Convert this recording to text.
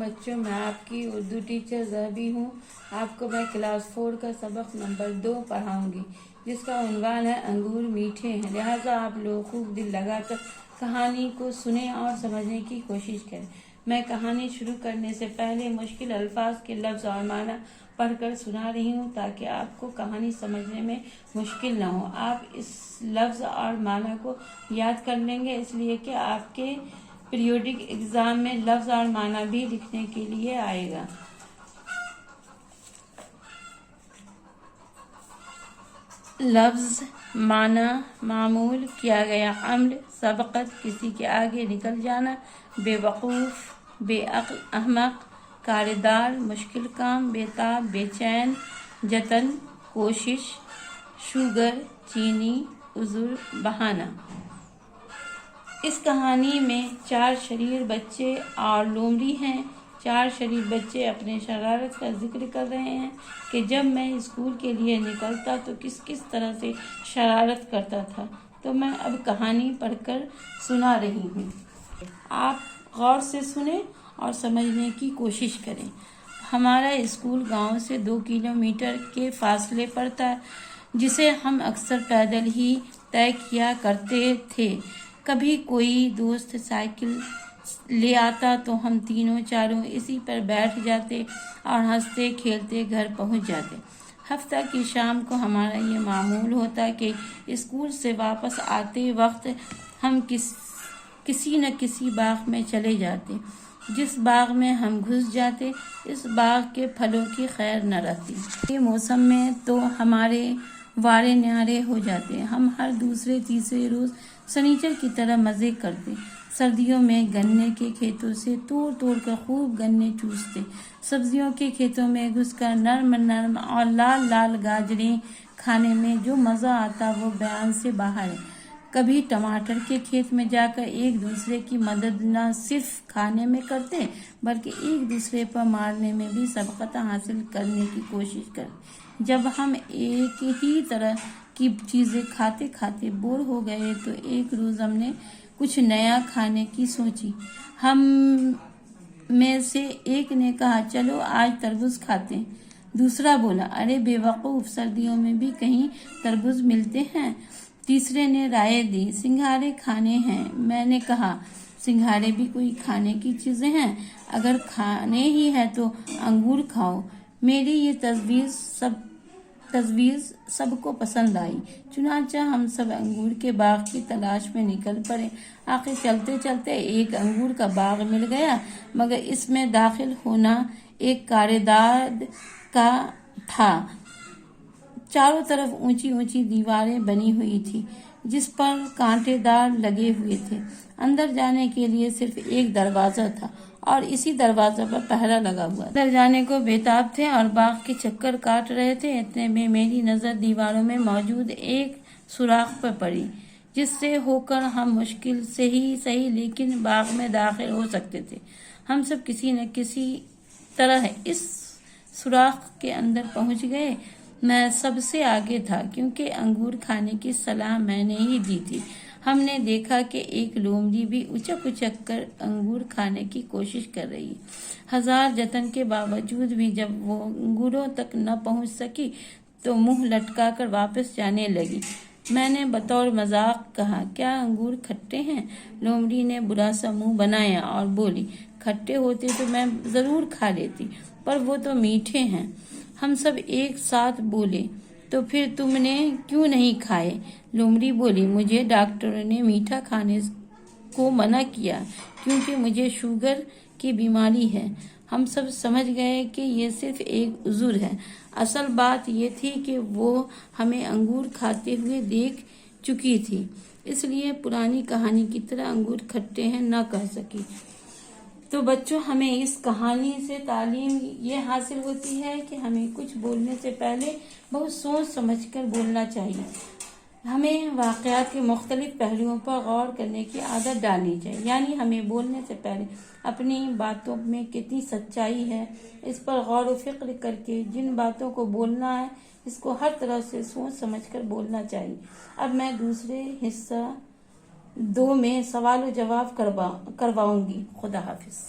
بچوں، میں آپ کی اردو ٹیچر زہبی ہوں۔ آپ کو میں کلاس 4 کا سبق نمبر 2 پڑھاؤں گی، جس کا عنوان ہے انگور میٹھے ہیں، لہٰذا آپ لوگ خوب دل لگا کر کہانی کو سنیں اور سمجھنے کی کوشش کریں۔ میں کہانی شروع کرنے سے پہلے مشکل الفاظ کے لفظ اور معنی پڑھ کر سنا رہی ہوں تاکہ آپ کو کہانی سمجھنے میں مشکل نہ ہو۔ آپ اس لفظ اور معنی کو یاد کر لیں گے، اس لیے کہ آپ کے پیریوڈک ایگزام میں لفظ اور معنی بھی لکھنے کے لیے آئے گا۔ لفظ، معنی، معمول، کیا گیا عمل، سبقت، کسی کے آگے نکل جانا، بے وقوف، بے عقل، احمق، کاردار، مشکل کام، بےتاب، بے چین، جتن، کوشش، شوگر، چینی، عذر، بہانہ۔ اس کہانی میں 4 شریر بچے اور لومڑی ہیں۔ 4 شریر بچے اپنے شرارت کا ذکر کر رہے ہیں کہ جب میں اسکول کے لیے نکلتا تو کس طرح سے شرارت کرتا تھا۔ تو میں اب کہانی پڑھ کر سنا رہی ہوں۔ آپ غور سے سنیں اور سمجھنے کی کوشش کریں۔ ہمارا اسکول گاؤں سے 2 کلومیٹر کے فاصلے پر تھا، جسے ہم اکثر پیدل ہی طے کیا کرتے تھے۔ کبھی کوئی دوست سائیکل لے آتا تو ہم تینوں چاروں اسی پر بیٹھ جاتے اور ہنستے کھیلتے گھر پہنچ جاتے۔ ہفتہ کی شام کو ہمارا یہ معمول ہوتا کہ اسکول سے واپس آتے وقت ہم کسی نہ کسی باغ میں چلے جاتے۔ جس باغ میں ہم گھس جاتے، اس باغ کے پھلوں کی خیر نہ رہتی۔ یہ موسم میں تو ہمارے وارے نیارے ہو جاتے۔ ہم ہر دوسرے تیسرے روز سنیچر کی طرح مزے کرتے۔ سردیوں میں گنے کے کھیتوں سے توڑ کر خوب گنے چوستے۔ سبزیوں کے کھیتوں میں گھس کر نرم اور لال گاجریں کھانے میں جو مزہ آتا وہ بیان سے باہر ہے۔ کبھی ٹماٹر کے کھیت میں جا کر ایک دوسرے کی مدد نہ صرف کھانے میں کرتے بلکہ ایک دوسرے پر مارنے میں بھی سبقت حاصل کرنے کی کوشش کرتے۔ جب ہم ایک ہی طرح کی چیزیں کھاتے کھاتے بور ہو گئے تو ایک روز ہم نے کچھ نیا کھانے کی سوچی۔ ہم میں سے ایک نے کہا، چلو آج تربوز کھاتے ہیں۔ دوسرا بولا، ارے بے وقوف، سردیوں میں بھی کہیں تربوز ملتے ہیں۔ تیسرے نے رائے دی، سنگھارے کھانے ہیں۔ میں نے کہا، سنگھارے بھی کوئی کھانے کی چیزیں ہیں؟ اگر کھانے ہی ہے تو انگور کھاؤ۔ میری یہ تجویز سب کو پسند آئی، چنانچہ ہم سب انگور کے باغ کی تلاش میں نکل پڑے۔ آخر چلتے چلتے ایک انگور کا باغ مل گیا، مگر اس میں داخل ہونا ایک کارداد کا تھا۔ چاروں طرف اونچی دیواریں بنی ہوئی تھی جس پر کانٹے دار لگے ہوئے تھے۔ اندر جانے کے لیے صرف ایک دروازہ تھا اور اسی دروازہ پر پہرا لگا ہوا تھا۔ اندر جانے کو بےتاب تھے اور باغ کے چکر کاٹ رہے تھے۔ اتنے میں میری نظر دیواروں میں موجود ایک سوراخ پر پڑی، جس سے ہو کر ہم مشکل سے ہی صحیح لیکن باغ میں داخل ہو سکتے تھے۔ ہم سب کسی نہ کسی طرح اس سوراخ کے اندر پہنچ گئے۔ میں سب سے آگے تھا کیونکہ انگور کھانے کی صلاح میں نے ہی دی تھی۔ ہم نے دیکھا کہ ایک لومڑی بھی اچک کر انگور کھانے کی کوشش کر رہی ہے۔ ہزار جتن کے باوجود بھی جب وہ انگوروں تک نہ پہنچ سکی تو منہ لٹکا کر واپس جانے لگی۔ میں نے بطور مذاق کہا، کیا انگور کھٹے ہیں؟ لومڑی نے برا سا منہ بنایا اور بولی، کھٹے ہوتے تو میں ضرور کھا لیتی، پر وہ تو میٹھے ہیں۔ ہم سب ایک ساتھ بولے، تو پھر تم نے کیوں نہیں کھائے؟ لومڑی بولی، مجھے ڈاکٹر نے میٹھا کھانے کو منع کیا کیونکہ مجھے شوگر کی بیماری ہے۔ ہم سب سمجھ گئے کہ یہ صرف ایک عذر ہے۔ اصل بات یہ تھی کہ وہ ہمیں انگور کھاتے ہوئے دیکھ چکی تھی، اس لیے پرانی کہانی کی طرح انگور کھٹے ہیں نہ کہہ سکی۔ تو بچوں، ہمیں اس کہانی سے تعلیم یہ حاصل ہوتی ہے کہ ہمیں کچھ بولنے سے پہلے بہت سوچ سمجھ کر بولنا چاہیے۔ ہمیں واقعات کے مختلف پہلوؤں پر غور کرنے کی عادت ڈالنی چاہیے، یعنی ہمیں بولنے سے پہلے اپنی باتوں میں کتنی سچائی ہے اس پر غور و فکر کر کے جن باتوں کو بولنا ہے اس کو ہر طرح سے سوچ سمجھ کر بولنا چاہیے۔ اب میں دوسرے حصہ 2 میں سوال و جواب کرواؤں گی۔ خدا حافظ۔